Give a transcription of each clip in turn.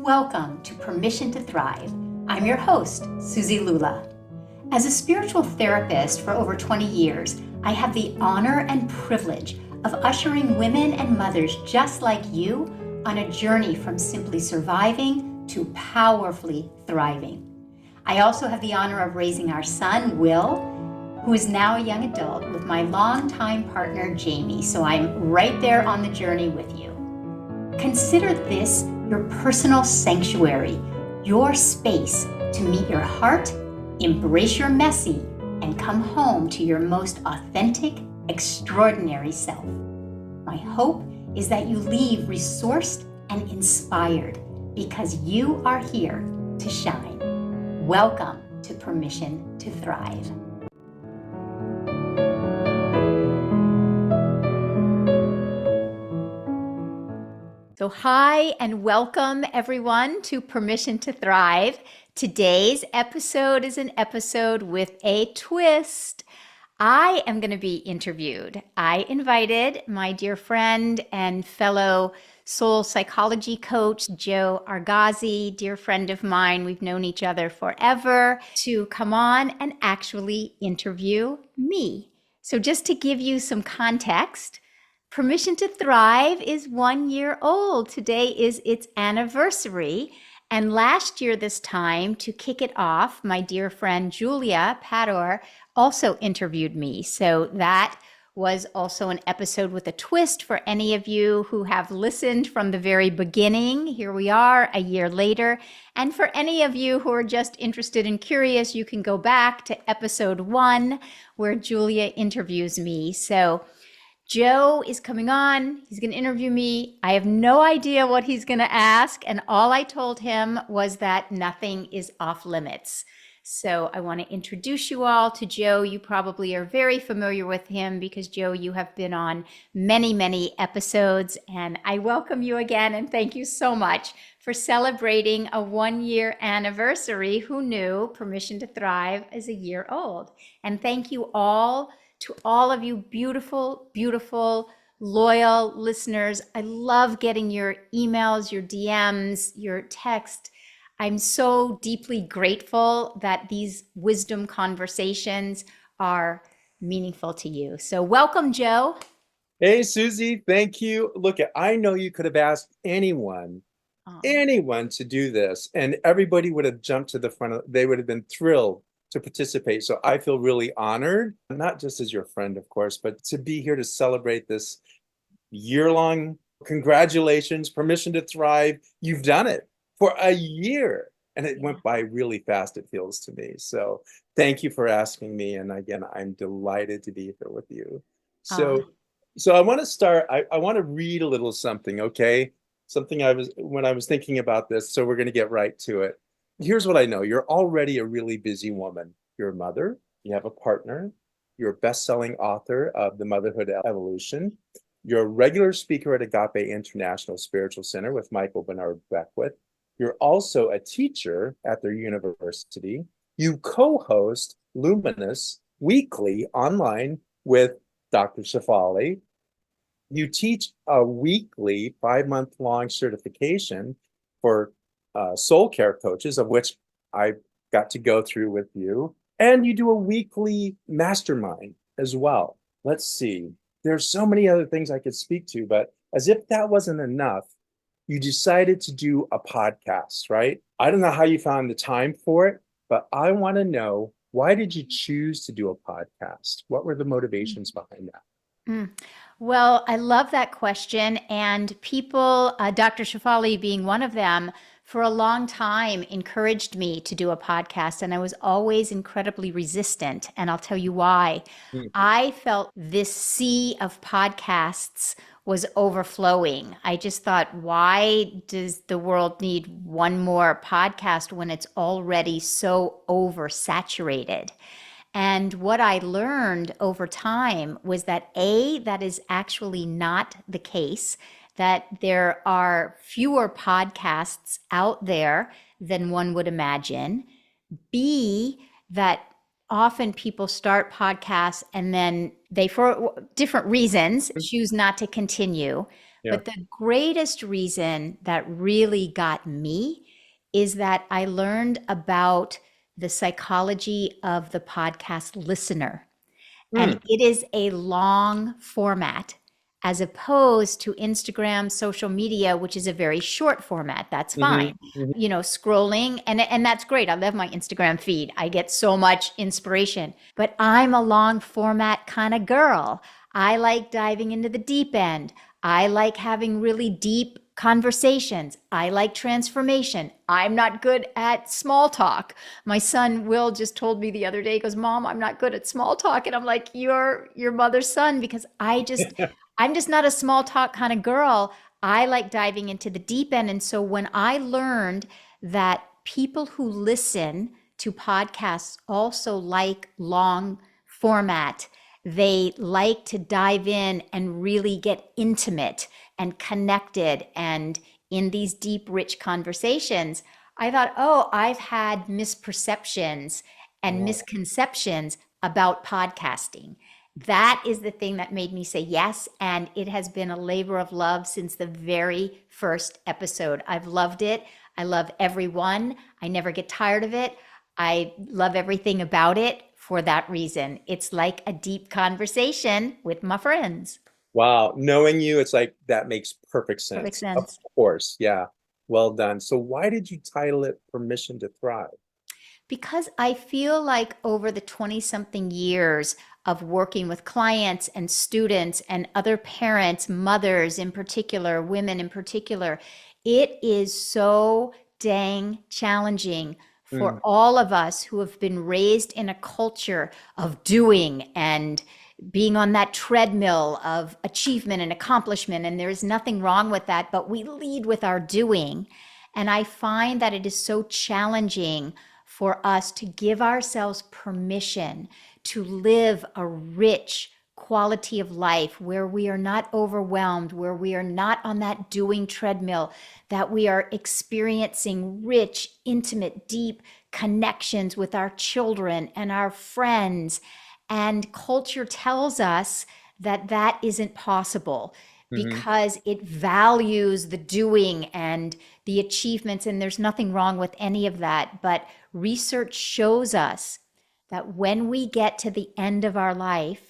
Welcome to Permission to Thrive. I'm your host, Suzi Lula. As a spiritual therapist for over 20 years, I have the honor and privilege of ushering women and mothers just like you on a journey from simply surviving to powerfully thriving. I also have the honor of raising our son, Will, who is now a young adult, with my longtime partner, Jamie, so I'm right there on the journey with you. Consider this your personal sanctuary, your space to meet your heart, embrace your messy, and come home to your most authentic, extraordinary self. My hope is that you leave resourced and inspired because you are here to shine. Welcome to Permission to Thrive. So hi and welcome everyone to Permission to Thrive. Today's episode is an episode with a twist. I am going to be interviewed. I invited my dear friend and fellow soul psychology coach, Joe Argazzi, dear friend of mine. We've known each other forever, to come on and actually interview me. So just to give you some context, Permission to Thrive is 1 year old. Today is its anniversary. And last year, this time, to kick it off, my dear friend Julia Pador also interviewed me. So that was also an episode with a twist for any of you who have listened from the very beginning. Here we are a year later. And for any of you who are just interested and curious, you can go back to episode 1 where Julia interviews me. So Joe is coming on. He's going to interview me. I have no idea what he's going to ask. And all I told him was that nothing is off limits. So I want to introduce you all to Joe. You probably are very familiar with him because, Joe, you have been on many, many episodes. And I welcome you again. And thank you so much for celebrating a 1 year anniversary. Who knew Permission to Thrive is a year old? And thank you all to all of you beautiful, beautiful, loyal listeners. I love getting your emails, your DMs, your text. I'm so deeply grateful that these wisdom conversations are meaningful to you. So welcome, Joe. Hey, Suzi, thank you. Look, I know you could have asked anyone to do this, and everybody would have jumped to the front. They would have been thrilled to participate. So I feel really honored, not just as your friend, of course, but to be here to celebrate this year-long. Congratulations, Permission to Thrive. You've done it for a year, and it went by really fast, it feels to me. So thank you for asking me. And again, I'm delighted to be here with you. So I want to start, I want to read a little something, okay? Something when I was thinking about this, so we're going to get right to it. Here's what I know. You're already a really busy woman. You're a mother, you have a partner, you're a best-selling author of The Motherhood Evolution. You're a regular speaker at Agape International Spiritual Center with Michael Bernard Beckwith. You're also a teacher at their university. You co-host Luminous Weekly online with Dr. Shefali. You teach a weekly 5-month-long certification for soul care coaches, of which I got to go through with you. And you do a weekly mastermind as well. Let's see. There's so many other things I could speak to, but as if that wasn't enough, you decided to do a podcast, right? I don't know how you found the time for it, but I want to know, why did you choose to do a podcast? What were the motivations behind that? Well, I love that question. And people, Dr. Shefali being one of them, for a long time encouraged me to do a podcast. And I was always incredibly resistant. And I'll tell you why. I felt this sea of podcasts was overflowing. I just thought, why does the world need one more podcast when it's already so oversaturated? And what I learned over time was that that is actually not the case, that there are fewer podcasts out there than one would imagine. B, that often people start podcasts and then they, for different reasons, choose not to continue. Yeah. But the greatest reason that really got me is that I learned about the psychology of the podcast listener. And Mm. it is a long format as opposed to Instagram, social media, which is a very short format. That's Hmm. fine. You know, scrolling and that's great. I love my Instagram feed. I get so much inspiration. But I'm a long format kind of girl. I like diving into the deep end. I like having really deep conversations. I like transformation. I'm not good at small talk. My son Will just told me the other day, he goes, Mom, I'm not good at small talk. And I'm like, you're your mother's son, because I'm just not a small talk kind of girl. I like diving into the deep end. And so when I learned that people who listen to podcasts also like long format, they like to dive in and really get intimate and connected and in these deep, rich conversations. I thought, oh, I've had misperceptions and Wow. misconceptions about podcasting. That is the thing that made me say yes. And it has been a labor of love since the very first episode. I've loved it. I love every one. I never get tired of it. I love everything about it for that reason. It's like a deep conversation with my friends. Wow. Knowing you, it's like that makes perfect Perfect sense. Of sense. course. Yeah. Well done. So why did you title it Permission to Thrive? Because I feel like over the 20 something years of working with clients and students and other parents, mothers in particular, women in particular, it is so dang challenging Mm. for all of us who have been raised in a culture of doing and being on that treadmill of achievement and accomplishment. And there is nothing wrong with that, but we lead with our doing. And I find that it is so challenging for us to give ourselves permission to live a rich quality of life where we are not overwhelmed, where we are not on that doing treadmill, that we are experiencing rich, intimate, deep connections with our children and our friends. And culture tells us that that isn't possible Hmm. because it values the doing and the achievements, and there's nothing wrong with any of that. But research shows us that when we get to the end of our life,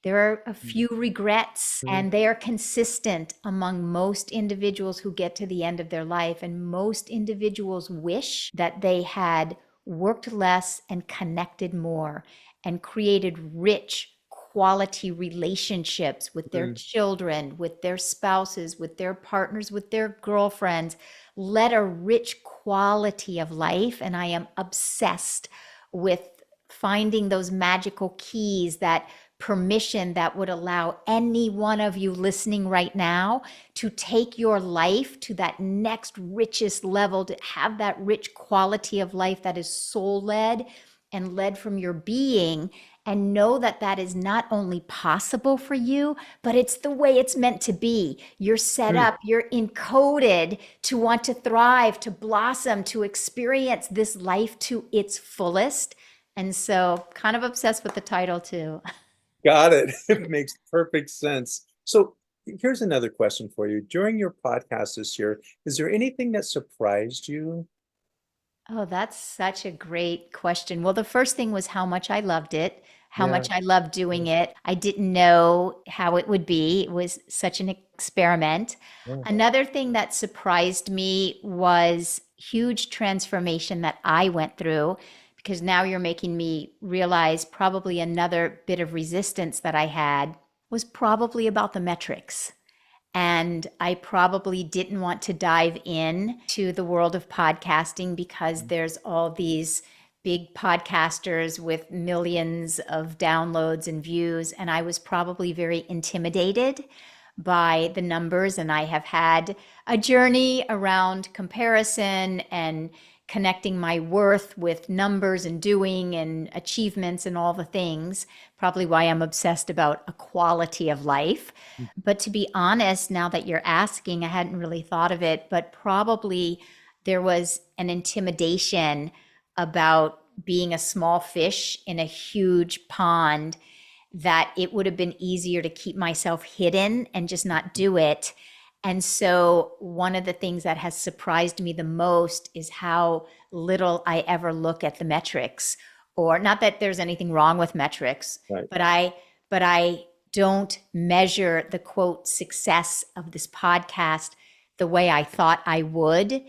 there are a few regrets, Hmm. and they are consistent among most individuals who get to the end of their life. And most individuals wish that they had worked less and connected more and created rich, quality relationships with their Hmm. children, with their spouses, with their partners, with their girlfriends, led a rich quality of life. And I am obsessed with finding those magical keys, that permission that would allow any one of you listening right now to take your life to that next richest level, to have that rich quality of life that is soul led and led from your being, and know that that is not only possible for you, but it's the way it's meant to be. You're set Hmm. up, you're encoded to want to thrive, to blossom, to experience this life to its fullest. And so, kind of obsessed with the title too. Got it. It makes perfect sense. So here's another question for you. During your podcast this year, is there anything that surprised you? Oh, that's such a great question. Well, the first thing was how much I loved it, how Yeah. much I loved doing it. I didn't know how it would be. It was such an experiment. Yeah. Another thing that surprised me was huge transformation that I went through, because now you're making me realize probably another bit of resistance that I had was probably about the metrics. And I probably didn't want to dive in to the world of podcasting because there's all these big podcasters with millions of downloads and views. And I was probably very intimidated by the numbers. And I have had a journey around comparison and connecting my worth with numbers and doing and achievements and all the things. Probably why I'm obsessed about a quality of life. But to be honest, now that you're asking, I hadn't really thought of it, but probably there was an intimidation about being a small fish in a huge pond that it would have been easier to keep myself hidden and just not do it. And so, one of the things that has surprised me the most is how little I ever look at the metrics. Or not that there's anything wrong with metrics, Right. but I don't measure the quote success of this podcast the way I thought I would,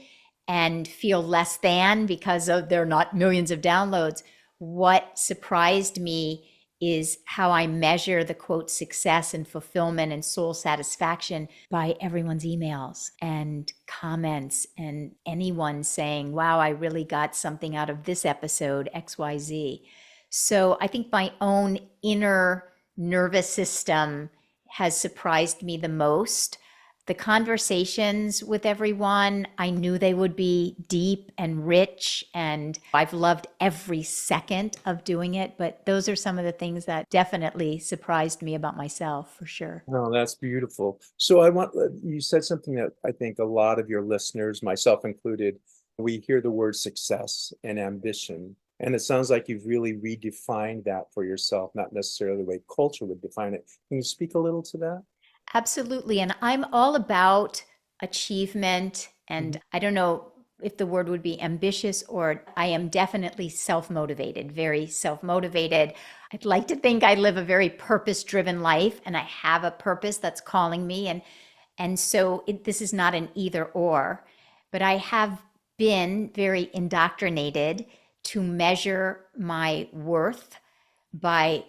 and feel less than because of there are not millions of downloads. What surprised me is how I measure the quote success and fulfillment and soul satisfaction by everyone's emails and comments and anyone saying, wow, I really got something out of this episode, XYZ. So I think my own inner nervous system has surprised me the most. The conversations with everyone, I knew they would be deep and rich, and I've loved every second of doing it. But those are some of the things that definitely surprised me about myself, for sure. Oh, that's beautiful. So you said something that I think a lot of your listeners, myself included, we hear the word success and ambition. And it sounds like you've really redefined that for yourself, not necessarily the way culture would define it. Can you speak a little to that? Absolutely. And I'm all about achievement. And Mhm. I don't know if the word would be ambitious, or I am definitely self motivated, very self motivated. I'd like to think I live a very purpose driven life and I have a purpose that's calling me. And so this is not an either or, but I have been very indoctrinated to measure my worth by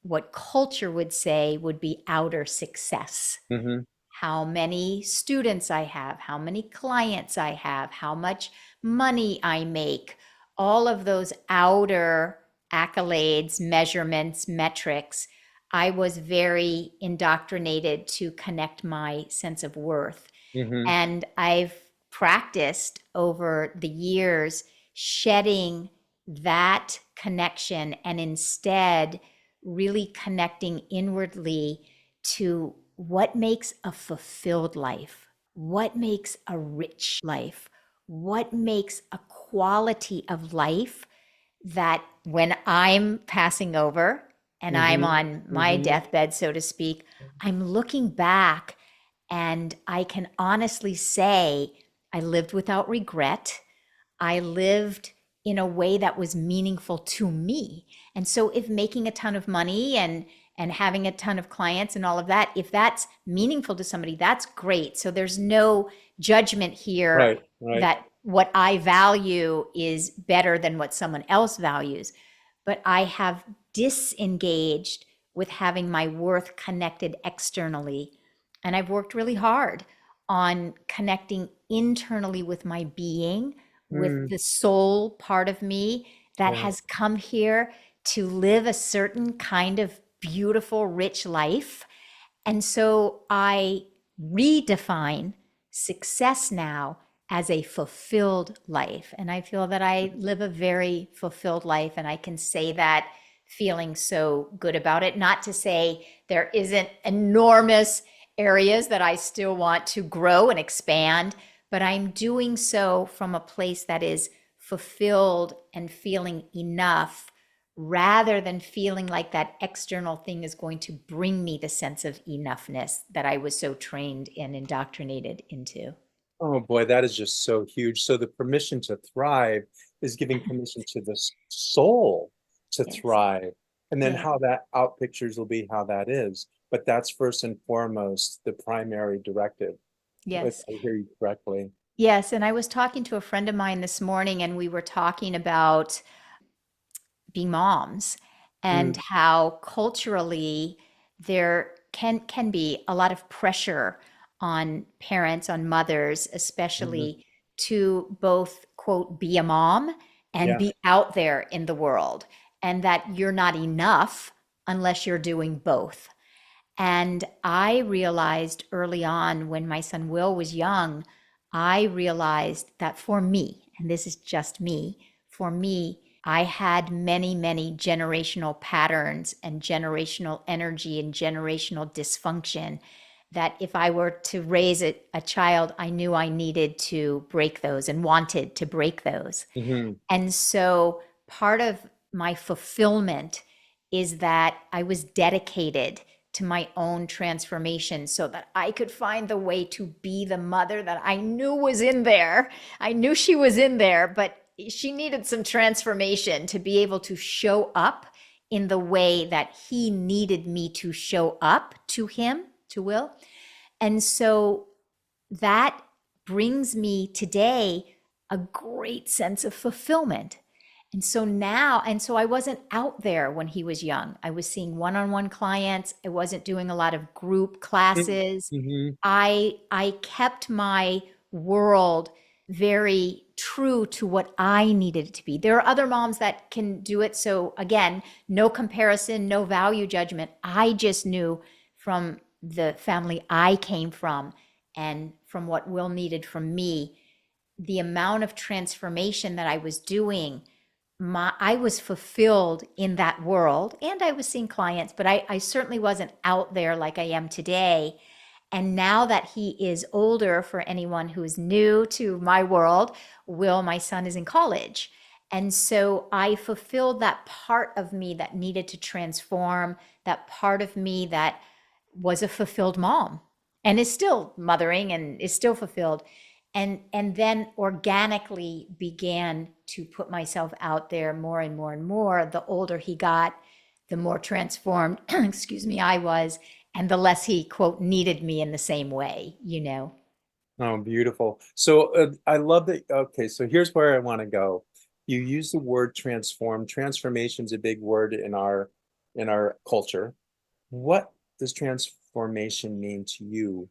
what culture would say would be outer success. Mhm. How many students I have, how many clients I have, how much money I make, all of those outer accolades, measurements, metrics. I was very indoctrinated to connect my sense of worth. Mhm. And I've practiced over the years shedding that connection and instead really connecting inwardly to what makes a fulfilled life, what makes a rich life, what makes a quality of life that when I'm passing over and I'm Mhm. on my Mhm. deathbed, so to speak, I'm looking back and I can honestly say I lived without regret. I lived in a way that was meaningful to me. And so if making a ton of money and having a ton of clients and all of that, if that's meaningful to somebody, that's great. So there's no judgment here Right, right. that what I value is better than what someone else values. But I have disengaged with having my worth connected externally. And I've worked really hard on connecting internally with my being, with Mm, the soul part of me that yeah. has come here to live a certain kind of beautiful, rich life. And so I redefine success now as a fulfilled life. And I feel that I live a very fulfilled life. And I can say that feeling so good about it. Not to say there isn't enormous areas that I still want to grow and expand, but I'm doing so from a place that is fulfilled and feeling enough rather than feeling like that external thing is going to bring me the sense of enoughness that I was so trained and indoctrinated into. Oh boy, that is just so huge. So the permission to thrive is giving permission to the soul to Yes. thrive. And then Yeah. how that out pictures will be how that is. But that's first and foremost the primary directive, if Yes. I hear you correctly. Yes. And I was talking to a friend of mine this morning, and we were talking about being moms and Mm, how culturally there can be a lot of pressure on parents, on mothers mhm. especially, to both quote be a mom and Yeah. be out there in the world, and that you're not enough unless you're doing both. And I realized early on when my son Will was young, I realized that for me, and this is just me, for me, I had many, many generational patterns and generational energy and generational dysfunction that if I were to raise a child, I knew I needed to break those and wanted to break those. Mhm. And so part of my fulfillment is that I was dedicated to my own transformation so that I could find the way to be the mother that I knew was in there. I knew she was in there, but she needed some transformation to be able to show up in the way that he needed me to show up to him, to Will. And so that brings me today a great sense of fulfillment. And so now, and so I wasn't out there when he was young. I was seeing one-on-one clients. I wasn't doing a lot of group classes. Mm-hmm. I kept my world very true to what I needed it to be. There are other moms that can do it. So again, no comparison, no value judgment. I just knew from the family I came from and from what Will needed from me, the amount of transformation that I was doing, I was fulfilled in that world, and I was seeing clients, but I certainly wasn't out there like I am today. And now that he is older, for anyone who is new to my world, Will, my son, is in college. And so I fulfilled that part of me that needed to transform, that part of me that was a fulfilled mom and is still mothering and is still fulfilled. And then organically began to put myself out there more and more and more. The older he got, the more transformed, excuse me, I was, and the less he, quote, needed me in the same way, you know. Oh, beautiful. So I love that. Okay, so here's where I want to go. You use the word transform. Transformation is a big word in our culture. What does transformation mean to you?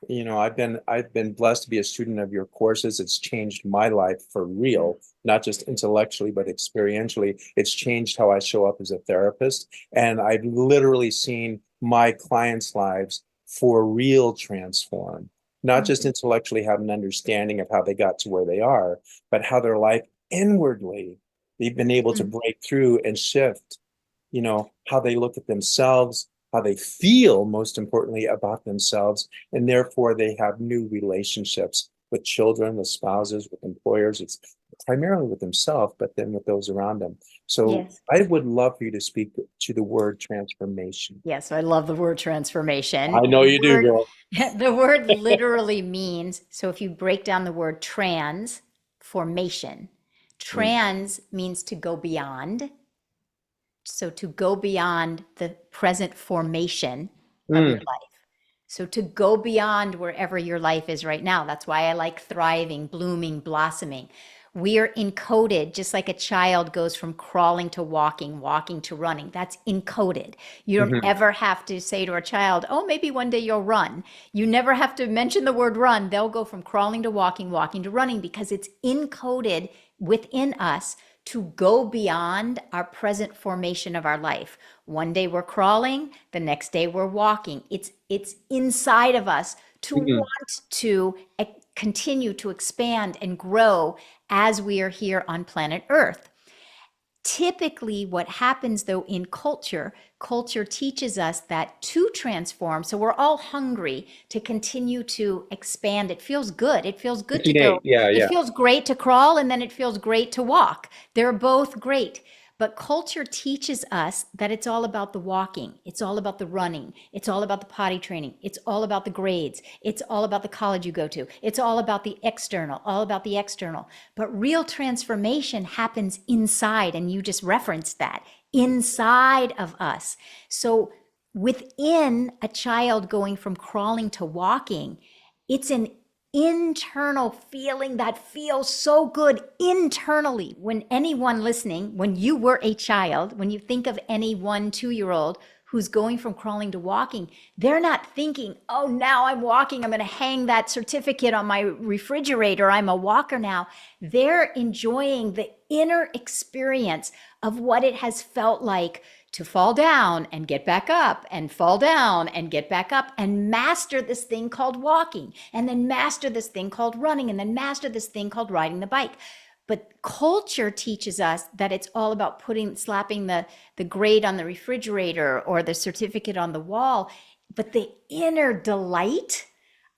You know, I've been blessed to be a student of your courses. It's changed my life for real, not just intellectually, but experientially. It's changed how I show up as a therapist. And I've literally seen my clients' lives for real transform, not just intellectually have an understanding of how they got to where they are, but how their life inwardly, they've been able to break through and shift, you know, how they look at themselves, how they feel, most importantly, about themselves. And therefore, they have new relationships with children, with spouses, with employers. It's primarily with themselves, but then with those around them. So Yes. I would love for you to speak to the word transformation. Yes, I love the word transformation. I know The you do, word girl. the word literally means, so if you break down the word trans, formation. Mm, Trans means to go beyond. So to go beyond the present formation of your mm, life. So to go beyond wherever your life is right now. That's why I like thriving, blooming, blossoming. We are encoded just like a child goes from crawling to walking, walking to running. That's encoded. You don't mhm, ever have to say to a child, oh, maybe one day you'll run. You never have to mention the word run. They'll go from crawling to walking, walking to running because it's encoded within us to go beyond our present formation of our life. One day we're crawling, the next day we're walking. It's inside of us to mm. want to continue to expand and grow as we are here on planet Earth. Typically, what happens though in culture teaches us that to transform, so we're all hungry to continue to expand. It feels good. It feels good to go. 58. Yeah, It yeah. feels great to crawl and then it feels great to walk. They're both great. But culture teaches us that it's all about the walking. It's all about the running. It's all about the potty training. It's all about the grades. It's all about the college you go to. It's all about the external, all about the external. But real transformation happens inside. And you just referenced that inside of us. So within a child going from crawling to walking, it's an internal feeling that feels so good internally. When anyone listening, when you were a child, when you think of any 1, 2-year-old who's going from crawling to walking, they're not thinking, oh, now I'm walking, I'm going to hang that certificate on my refrigerator, I'm a walker now. They're enjoying the inner experience of what it has felt like to fall down and get back up and fall down and get back up and master this thing called walking and then master this thing called running and then master this thing called riding the bike. But culture teaches us that it's all about slapping the grade on the refrigerator or the certificate on the wall. But the inner delight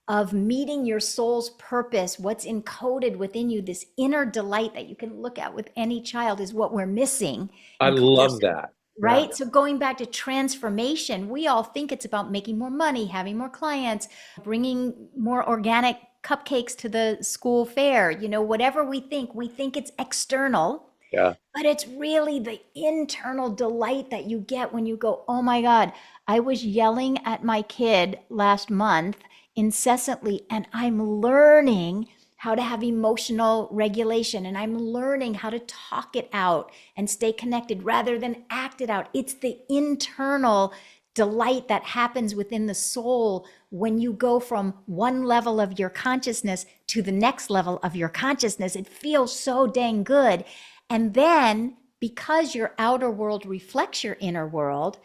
of meeting your soul's purpose, what's encoded within you, this inner delight that you can look at with any child, is what we're missing I in culture. love that. Yeah. right? So going back to transformation, we all think it's about making more money, having more clients, bringing more organic cupcakes to the school fair. Whatever we think it's external, Yeah. but it's really the internal delight that you get when you go, oh my God, I was yelling at my kid last month incessantly, and I'm learning how to have emotional regulation, and I'm learning how to talk it out and stay connected rather than act it out. It's the internal delight that happens within the soul when you go from one level of your consciousness to the next level of your consciousness. It feels so dang good. And then, because your outer world reflects your inner world,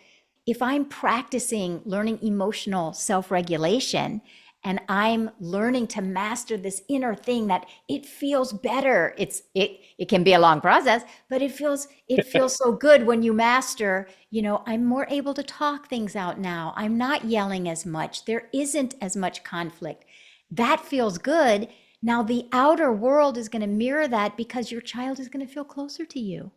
if I'm practicing learning emotional self regulation and I'm learning to master this inner thing that it feels better, it can be a long process, but it feels so good when you master. I'm more able to talk things out now. I'm not yelling as much. There isn't as much conflict. That feels good. Now, the outer world is going to mirror that because your child is going to feel closer to you.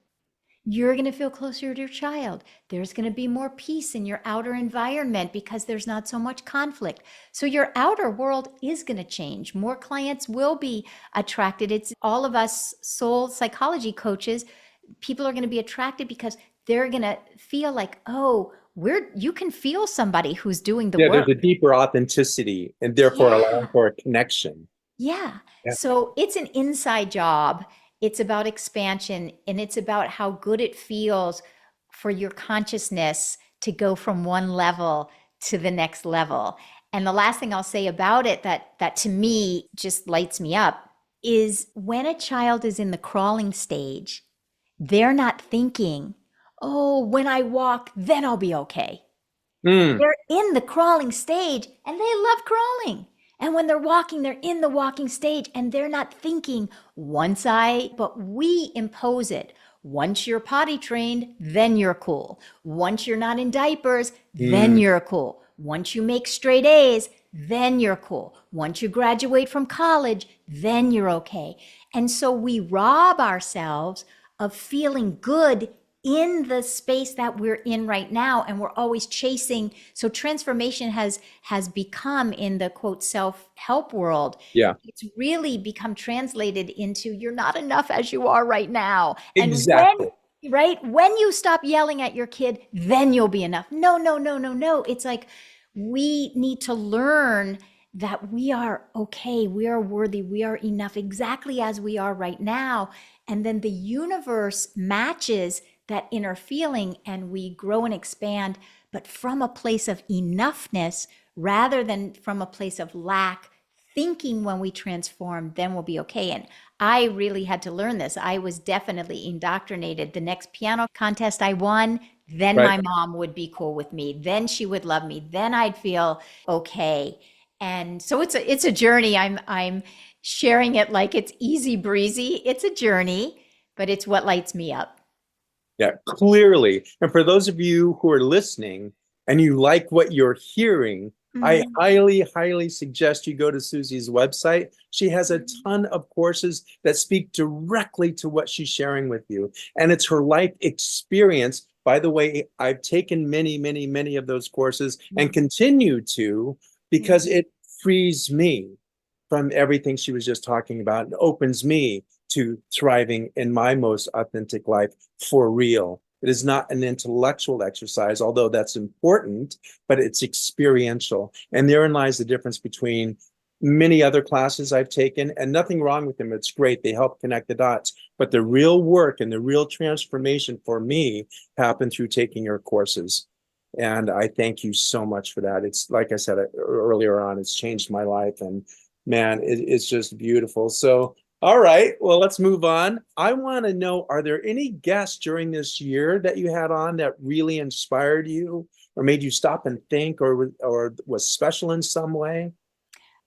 You're going to feel closer to your child. There's going to be more peace in your outer environment because there's not so much conflict. So your outer world is going to change. More clients will be attracted. It's all of us soul psychology coaches. People are going to be attracted because they're going to feel like, oh, you can feel somebody who's doing the Yeah, there's work. a deeper authenticity and therefore allowing Yeah. for a connection. Yeah. Yeah. So it's an inside job. It's about expansion, and it's about how good it feels for your consciousness to go from one level to the next level. And the last thing I'll say about it that to me just lights me up is when a child is in the crawling stage, they're not thinking, "Oh, when I walk, then I'll be okay." Mm, They're in the crawling stage and they love crawling. And when they're walking, they're in the walking stage and they're not thinking but we impose it. Once you're potty trained, then you're cool. Once you're not in diapers, then mm. you're cool. Once you make straight A's, then you're cool. Once you graduate from college, then you're okay. And so we rob ourselves of feeling good in the space that we're in right now, and we're always chasing. So transformation has become, in the quote self-help world, Yeah, it's really become translated into you're not enough as you are right now. And exactly. when you stop yelling at your kid, then you'll be enough. No, no, no, no, no. It's like we need to learn that we are okay, we are worthy, we are enough exactly as we are right now. And then the universe matches that inner feeling and we grow and expand, but from a place of enoughness rather than from a place of lack, thinking when we transform, then we'll be okay. And I really had to learn this. I was definitely indoctrinated. The next piano contest I won, then Right. my mom would be cool with me. Then she would love me. Then I'd feel okay. And so it's a journey. I'm sharing it like it's easy breezy. It's a journey, but it's what lights me up. Yeah, clearly. And for those of you who are listening and you like what you're hearing, I Mhm. highly, highly suggest you go to Suzi's website. She has a ton of courses that speak directly to what she's sharing with you. And it's her life experience. By the way, I've taken many, many, many of those courses and continue to because Mhm. it frees me from everything she was just talking about and opens me to thriving in my most authentic life for real. It is not an intellectual exercise, although that's important, but it's experiential. And therein lies the difference between many other classes I've taken, and nothing wrong with them. It's great. They help connect the dots. But the real work and the real transformation for me happened through taking your courses. And I thank you so much for that. It's like I said earlier on, it's changed my life. And man, it's just beautiful. So, all right, well, let's move on. I want to know, are there any guests during this year that you had on that really inspired you or made you stop and think or was special in some way?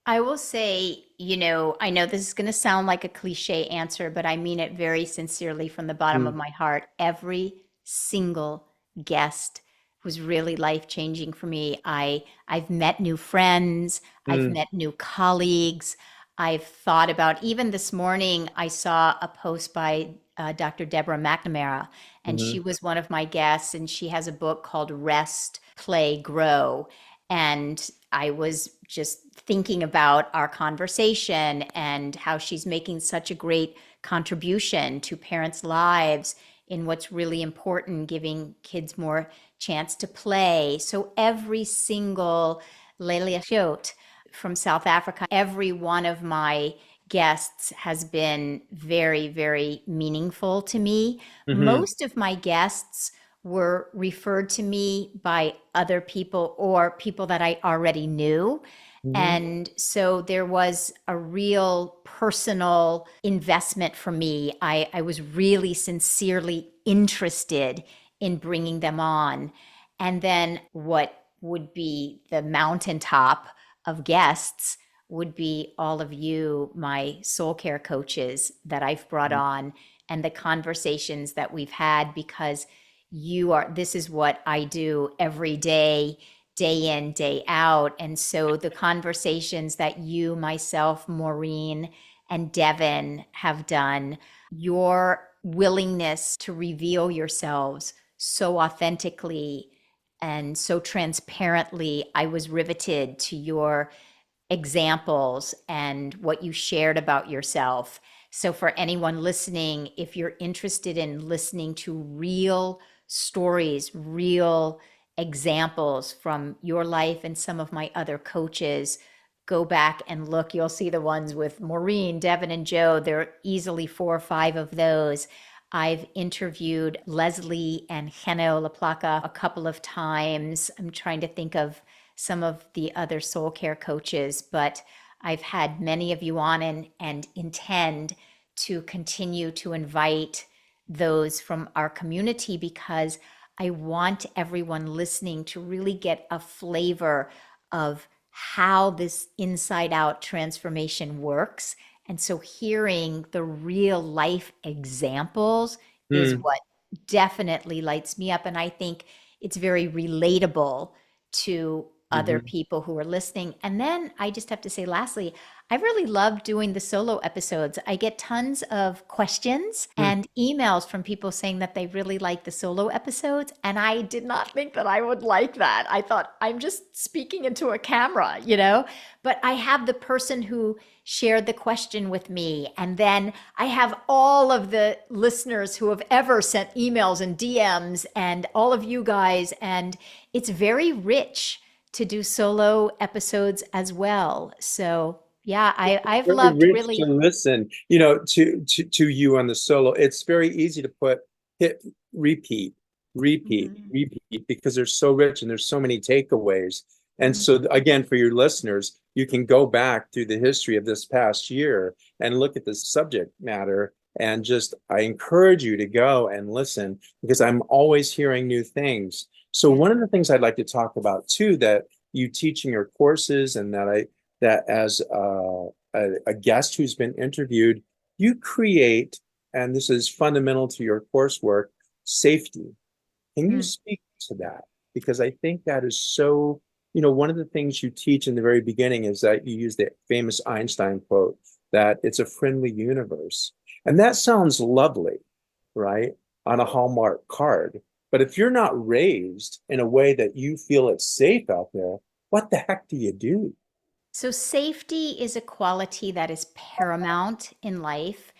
I will say, I know this is going to sound like a cliche answer, but I mean it very sincerely from the bottom of Mm, my heart. Every single guest was really life-changing for me. I've met new friends, I've mm, met new colleagues. I've thought about, even this morning I saw a post by Dr. Deborah McNamara, and Hmm. she was one of my guests, and she has a book called Rest, Play, Grow. And I was just thinking about our conversation and how she's making such a great contribution to parents' lives in what's really important, giving kids more chance to play. So every single Lelia Shote from South Africa, every one of my guests has been very, very meaningful to me. Hmm. Most of my guests were referred to me by other people or people that I already knew. Hmm. And so there was a real personal investment for me. I was really sincerely interested in bringing them on. And then what would be the mountaintop of guests would be all of you, my soul care coaches that I've brought on, and the conversations that we've had, because this is what I do every day, day in, day out. And so the conversations that you, myself, Maureen, and Devin have done, your willingness to reveal yourselves so authentically and so transparently, I was riveted to your examples and what you shared about yourself. So, for anyone listening, if you're interested in listening to real stories, real examples from your life and some of my other coaches, go back and look. You'll see the ones with Maureen, Devin, and Joe. There are easily 4 or 5 of those. I've interviewed Leslie and Heno LaPlaca a couple of times. I'm trying to think of some of the other soul care coaches, but I've had many of you on and intend to continue to invite those from our community, because I want everyone listening to really get a flavor of how this inside out transformation works. And so hearing the real life examples is Hmm. what definitely lights me up. And I think it's very relatable to other Hmm. people who are listening. And then I just have to say, lastly, I really love doing the solo episodes. I get tons of questions Hmm. and emails from people saying that they really like the solo episodes. And I did not think that I would like that. I thought I'm just speaking into a camera, but I have the person who shared the question with me. And then I have all of the listeners who have ever sent emails and DMs and all of you guys. And it's very rich to do solo episodes as well. So yeah, I've Very loved rich to really. listen, to you on the solo. It's very easy to hit repeat, repeat, Mhm, repeat, because they're so rich and there's so many takeaways. And mhm. so again, for your listeners, you can go back through the history of this past year and look at the subject matter. And just, I encourage you to go and listen, because I'm always hearing new things. So Yeah. one of the things I'd like to talk about too, that you teach in your courses, and that as a guest who's been interviewed, you create, and this is fundamental to your coursework, safety. Can you Mm. speak to that? Because I think that is so, one of the things you teach in the very beginning is that you use the famous Einstein quote that it's a friendly universe. And that sounds lovely, right? On a Hallmark card. But if you're not raised in a way that you feel it's safe out there, what the heck do you do? So, safety is a quality that is paramount in life.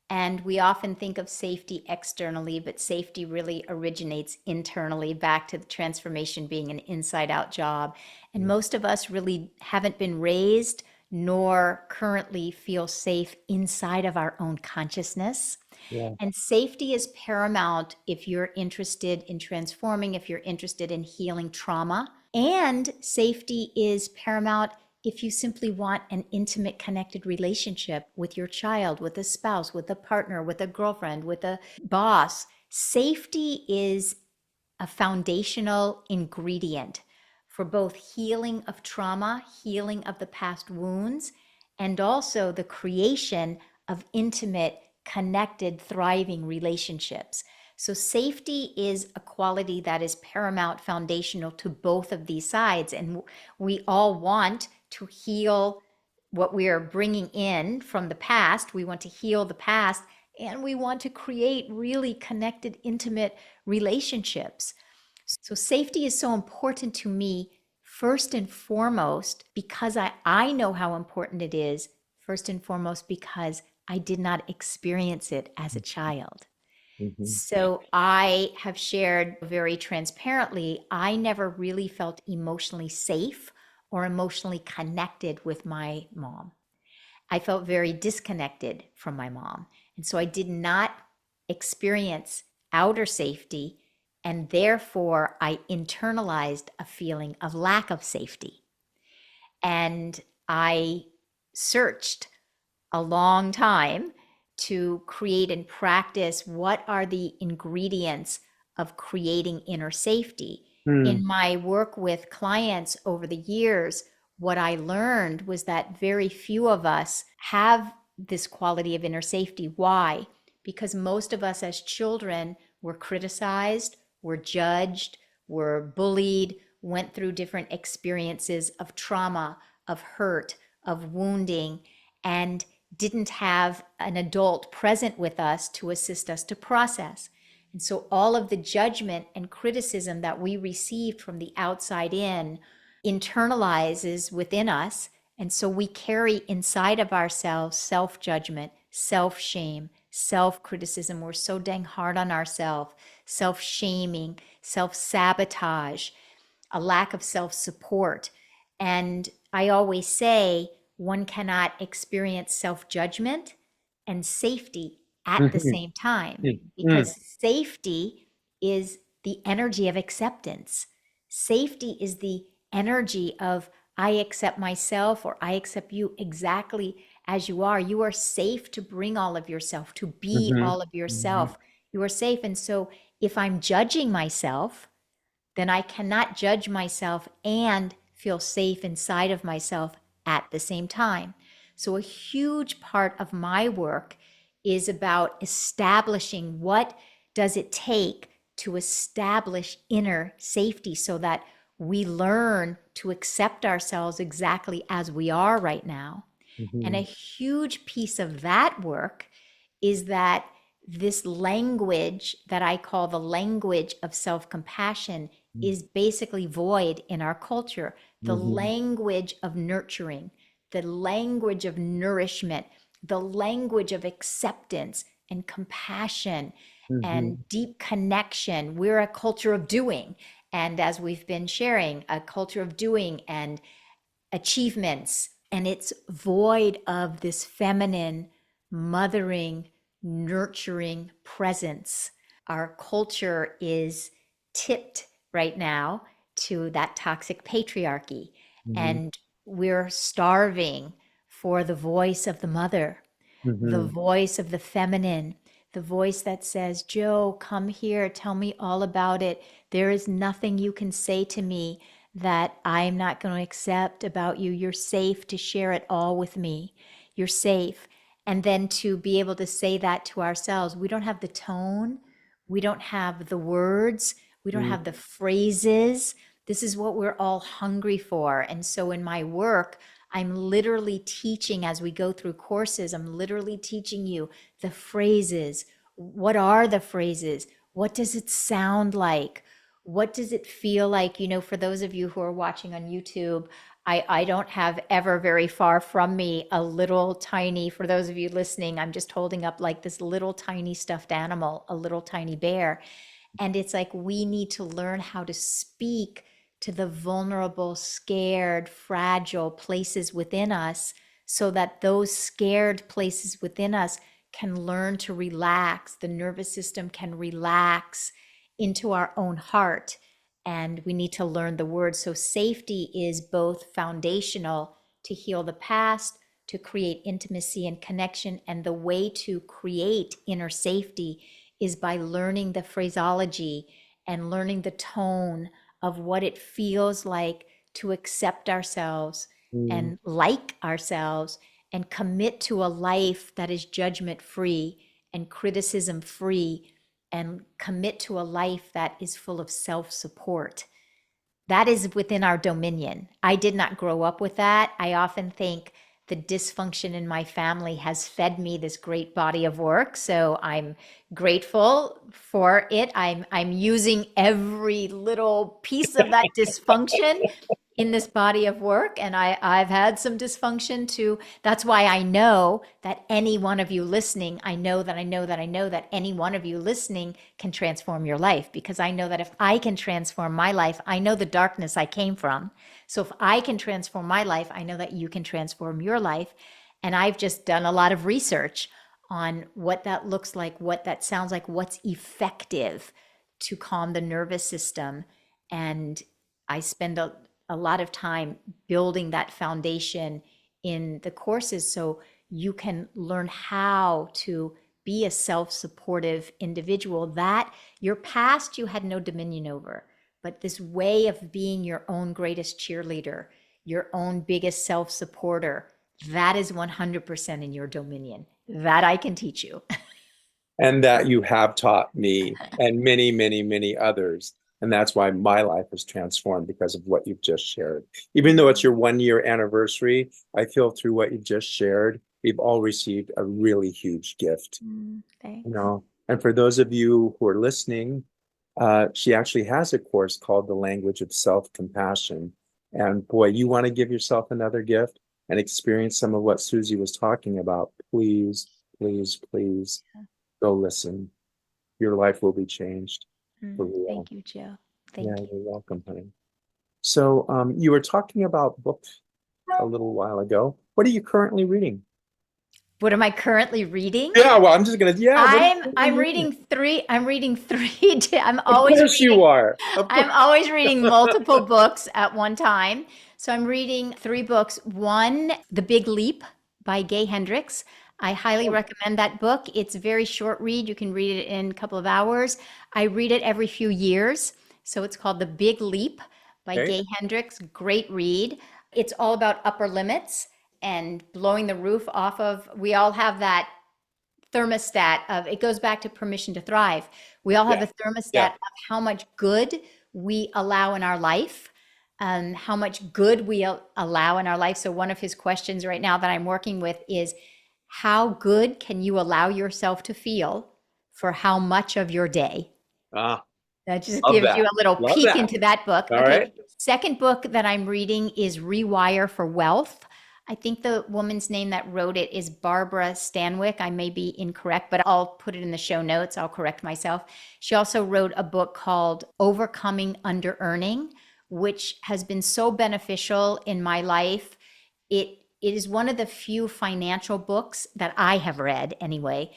And we often think of safety externally, but safety really originates internally, back to the transformation being an inside out job. And most of us really haven't been raised nor currently feel safe inside of our own consciousness. Yeah. And safety is paramount if you're interested in transforming, if you're interested in healing trauma. And safety is paramount if you simply want an intimate, connected relationship with your child, with a spouse, with a partner, with a girlfriend, with a boss. Safety is a foundational ingredient for both healing of trauma, healing of the past wounds, and also the creation of intimate, connected, thriving relationships. So, safety is a quality that is paramount, foundational to both of these sides. And we all want to heal what we are bringing in from the past. We want to heal the past and we want to create really connected, intimate relationships. So safety is so important to me, first and foremost, because I know how important it is, first and foremost, because I did not experience it as a child. Mhm. So I have shared very transparently, I never really felt emotionally safe or emotionally connected with my mom. I felt very disconnected from my mom. And so I did not experience outer safety. And therefore, I internalized a feeling of lack of safety. And I searched a long time to create and practice what are the ingredients of creating inner safety. Mm. In my work with clients over the years, what I learned was that very few of us have this quality of inner safety. Why? Because most of us as children were criticized, were judged, were bullied, went through different experiences of trauma, of hurt, of wounding, and didn't have an adult present with us to assist us to process. And so all of the judgment and criticism that we received from the outside in internalizes within us. And so we carry inside of ourselves self-judgment, self-shame, self-criticism. We're so dang hard on ourselves, self-shaming, self-sabotage, a lack of self-support. And I always say one cannot experience self-judgment and safety at the Mhm. same time, Mm. Mm. because safety is the energy of acceptance. Safety is the energy of I accept myself or I accept you exactly as you are. You are safe to bring all of yourself, to be Mhm. all of Mhm. yourself. You are safe. And so if I'm judging myself, then I cannot judge myself and feel safe inside of myself at the same time. So, a huge part of my work is about establishing what does it take to establish inner safety so that we learn to accept ourselves exactly as we are right now. And a Mhm. huge piece of that work is that this language that I call the language of self compassion is basically void in our culture. The Mhm. language of nurturing, the language of nourishment, the language of acceptance and compassion and Mhm. deep connection. We're a culture of doing. And as we've been sharing, a culture of doing and achievements, and it's void of this feminine, mothering, nurturing presence. Our culture is tipped right now to that toxic patriarchy, Mhm. and we're starving for the voice of the mother, the Mhm. voice of the feminine, the voice that says, Joe, come here, tell me all about it. There is nothing you can say to me that I'm not going to accept about you. You're safe to share it all with me. You're safe. And then to be able to say that to ourselves, we don't have the tone, we don't have the words, we don't Mm. have the phrases. This is what we're all hungry for. And so in my work, I'm literally teaching as we go through courses, I'm literally teaching you the phrases. What are the phrases? What does it sound like? What does it feel like? You know, for those of you who are watching on YouTube, I don't have ever very far from me a little tiny, for those of you listening, I'm just holding up like this little tiny stuffed animal, a little tiny bear. And it's like we need to learn how to speak to the vulnerable, scared, fragile places within us so that those scared places within us can learn to relax. The nervous system can relax into our own heart. And we need to learn the words. So, safety is both foundational to heal the past, to create intimacy and connection. And the way to create inner safety is by learning the phraseology and learning the tone of what it feels like to accept ourselves Mm. and like ourselves and commit to a life that is judgment free and criticism free and commit to a life that is full of self support. That is within our dominion. I did not grow up with that. I often think the dysfunction in my family has fed me this great body of work. So I'm grateful for it. I'm using every little piece of that dysfunction in this body of work. And I've had some dysfunction too. That's why I know that any one of you listening, I know that any one of you listening can transform your life, because I know that if I can transform my life, I know the darkness I came from. So if I can transform my life, I know that you can transform your life. And I've just done a lot of research on what that looks like, what that sounds like, what's effective to calm the nervous system. And I spend a lot of time building that foundation in the courses so you can learn how to be a self-supportive individual that your past you had no dominion over. But this way of being your own greatest cheerleader, your own biggest self-supporter, that is 100% in your dominion. That I can teach you. And that you have taught me and many, many, many others. And that's why my life is transformed, because of what you've just shared. Even though it's your 1 year anniversary, I feel through what you've just shared, we've all received a really huge gift. Thanks. And for those of you who are listening, she actually has a course called The Language of Self-Compassion. And boy, you want to give yourself another gift and experience some of what Suzi was talking about, please, please, please go listen. Your life will be changed. For real. Thank you, Joe. Thank you. You're welcome, honey. So you were talking about books a little while ago. What are you currently reading? What am I currently reading? Yeah, well, I'm just gonna. I'm reading three. I'm reading three. I'm Of always course reading. you are. I'm always reading multiple books at one time. So I'm reading three books. One, The Big Leap by Gay Hendricks. I highly recommend that book. It's a very short read. You can read it in a couple of hours. I read it every few years. So it's called The Big Leap by Okay. Gay Hendricks. Great read. It's all about upper limits and blowing the roof off of, we all have that thermostat of, it goes back to permission to thrive. We all have a thermostat of how much good we allow in our life, how much good we allow in our life. So one of his questions right now that I'm working with is, how good can you allow yourself to feel for how much of your day? That just Love gives you that. a little Love peek that. into that book. All Okay. right. Second book that I'm reading is Rewire for Wealth. I think the woman's name that wrote it is Barbara Stanwyck. I may be incorrect, but I'll put it in the show notes. I'll correct myself. She also wrote a book called Overcoming Under-Earning, which has been so beneficial in my life. It is one of the few financial books that I have read anyway,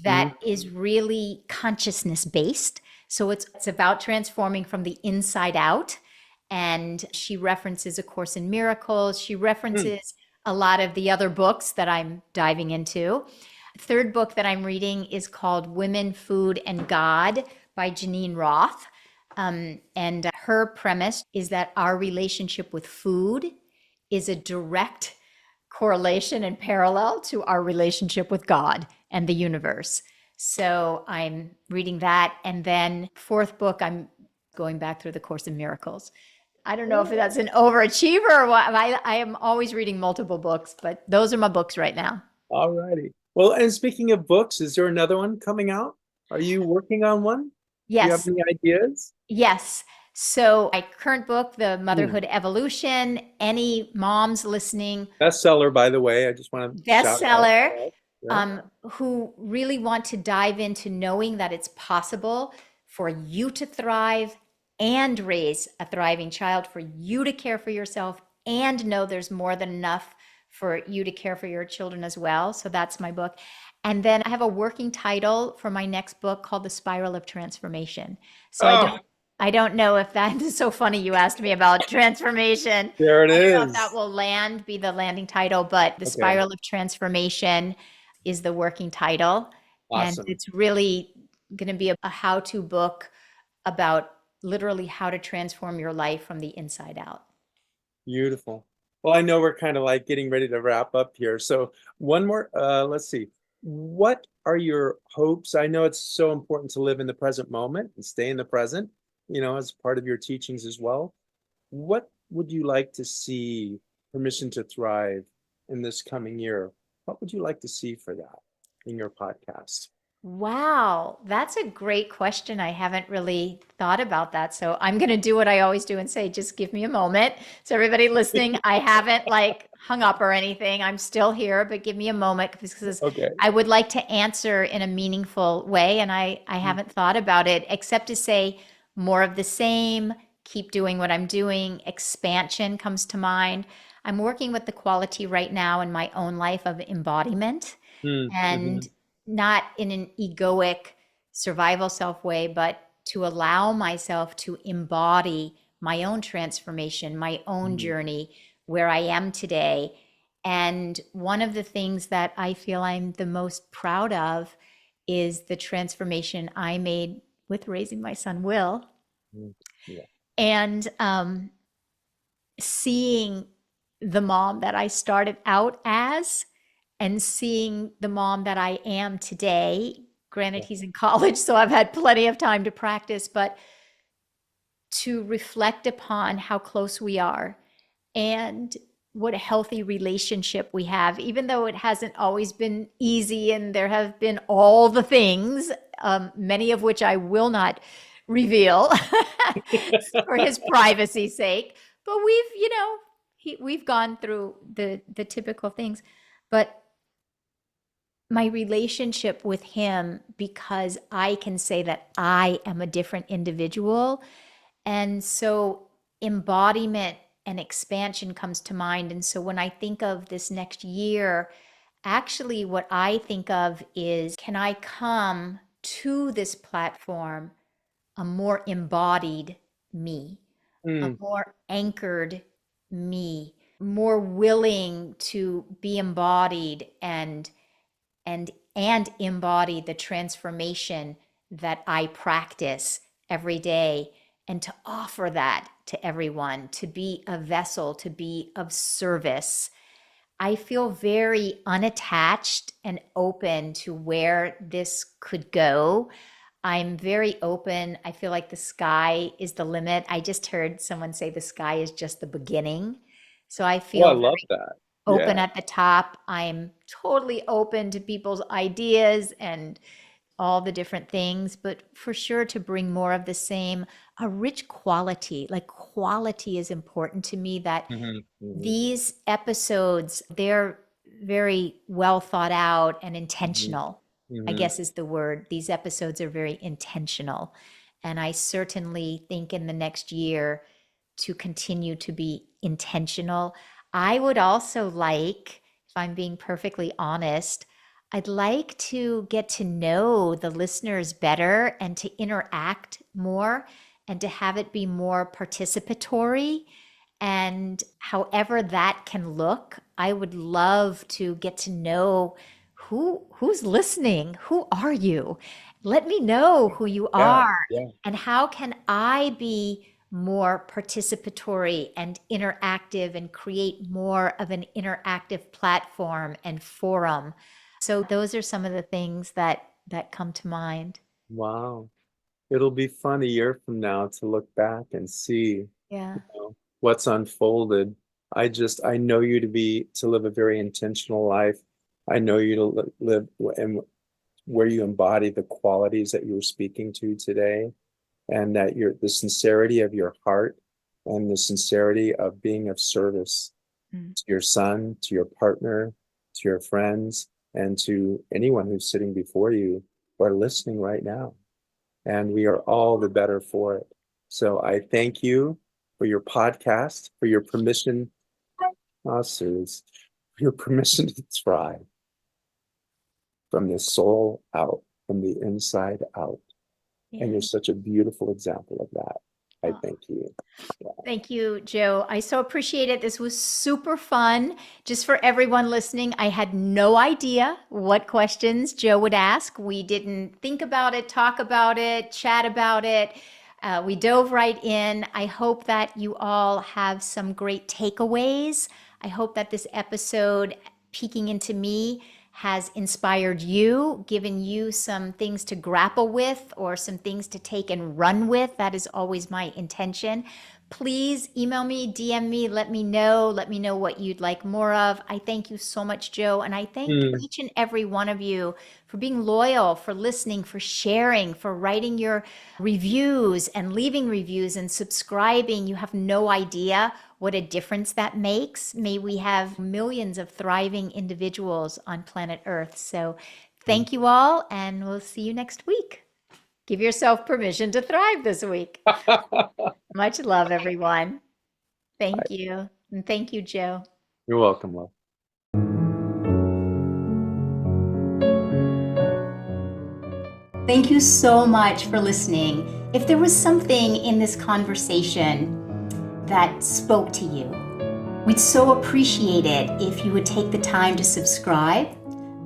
that is really consciousness based. So it's about transforming from the inside out. And she references A Course in Miracles. She references a lot of the other books that I'm diving into. Third book that I'm reading is called Women, Food, and God by Janine Roth. And her premise is that our relationship with food is a direct correlation and parallel to our relationship with God and the universe. So I'm reading that. And then fourth book, I'm going back through the Course in Miracles. I don't know if that's an overachiever or what. I am always reading multiple books, but those are my books right now. All righty. Well, and speaking of books, is there another one coming out? Are you working on one? Do you have Yes. any ideas? Yes. So my current book, The Motherhood Evolution, any moms listening, Bestseller, by the way. I just want to shout it out. bestseller, Yeah. who really want to dive into knowing that it's possible for you to thrive and raise a thriving child, for you to care for yourself and know there's more than enough for you to care for your children as well. So that's my book. And then I have a working title for my next book called The Spiral of Transformation. So Oh, I don't know if that is so funny you asked me about transformation. there it I don't know if that is. will be the landing title, but The Okay. Spiral of Transformation is the working title. And Awesome. it's really going to be a how-to book about literally how to transform your life from the inside out. Beautiful. Well, I know we're kind of like getting ready to wrap up here. So one more, let's see. What are your hopes? I know it's so important to live in the present moment and stay in the present, as part of your teachings as well. What would you like to see Permission to Thrive in this coming year, what would you like to see for that in your podcast? Wow, that's a great question. I haven't really thought about that. So I'm going to do what I always do and say, just give me a moment. So everybody listening, I haven't like hung up or anything. I'm still here, but give me a moment because Okay. I would like to answer in a meaningful way. And I haven't thought about it except to say more of the same, keep doing what I'm doing. Expansion comes to mind. I'm working with the quality right now in my own life of embodiment Mm-hmm. and not in an egoic survival self way, but to allow myself to embody my own transformation, my own journey where I am today. And one of the things that I feel I'm the most proud of is the transformation I made with raising my son, Will, Mm-hmm. Yeah. and seeing the mom that I started out as and seeing the mom that I am today. Granted, Yeah. he's in college, so I've had plenty of time to practice, but to reflect upon how close we are and what a healthy relationship we have, even though it hasn't always been easy and there have been all the things, many of which I will not reveal for his privacy's sake. But we've gone through the typical things. But my relationship with him, because I can say that I am a different individual. And so embodiment and expansion comes to mind. And so when I think of this next year, actually what I think of is, can I come to this platform a more embodied me, a Mm, more anchored me, more willing to be embodied and embody the transformation that I practice every day, and to offer that to everyone, to be a vessel, to be of service. I feel very unattached and open to where this could go. I'm very open. I feel like the sky is the limit. I just heard someone say the sky is just the beginning. So I oh, I feel love that. open Yeah. at the top. I'm totally open to people's ideas and all the different things, but for sure to bring more of the same, a rich quality. Like quality is important to me, that Hmm. Hmm. these episodes, they're very well thought out and Hmm. intentional, I Hmm. guess is the word. These episodes are very intentional. And I certainly think in the next year to continue to be intentional. I would also like, if I'm being perfectly honest, I'd like to get to know the listeners better and to interact more and to have it be more participatory. And however that can look, I would love to get to know who's listening. Who are you? Let me know who you Yeah. are. Yeah. And how can I be more participatory and interactive and create more of an interactive platform and forum? So those are some of the things that come to mind. Wow. It'll be fun a year from now to look back and see, Yeah. what's unfolded. I know you to live a very intentional life. I know you to live and where you embody the qualities that you were speaking to today, and that the sincerity of your heart and the sincerity of being of service Mm. to your son, to your partner, to your friends, and to anyone who's sitting before you or listening right now. And we are all the better for it. So I thank you for your podcast, for your permission, Suze, for your permission to thrive from the soul out, from the inside out. And Yeah. you're such a beautiful example of that. I Oh, thank you. Yeah. thank you, Joe. I so appreciate it. This was super fun. Just for everyone listening, I had no idea what questions Joe would ask. We didn't think about it, talk about it, chat about it. We dove right in. I hope that you all have some great takeaways. I hope that this episode, peeking into me, has inspired you, given you some things to grapple with or some things to take and run with. That is always my intention. Please email me, DM me, let me know what you'd like more of. I thank you so much, Joe. And I thank each and every one of you for being loyal, for listening, for sharing, for writing your reviews and leaving reviews and subscribing. You have no idea what a difference that makes. May we have millions of thriving individuals on planet Earth. So thank you all, and we'll see you next week. Give yourself permission to thrive this week. Much love, everyone. Thank you. And thank you, Joe. You're welcome, love. Thank you so much for listening. If there was something in this conversation that spoke to you, we'd so appreciate it if you would take the time to subscribe,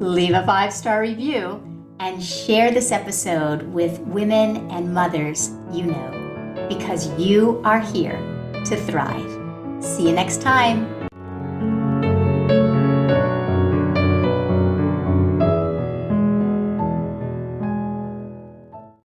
leave a 5-star review, and share this episode with women and mothers you know, because you are here to thrive. See you next time.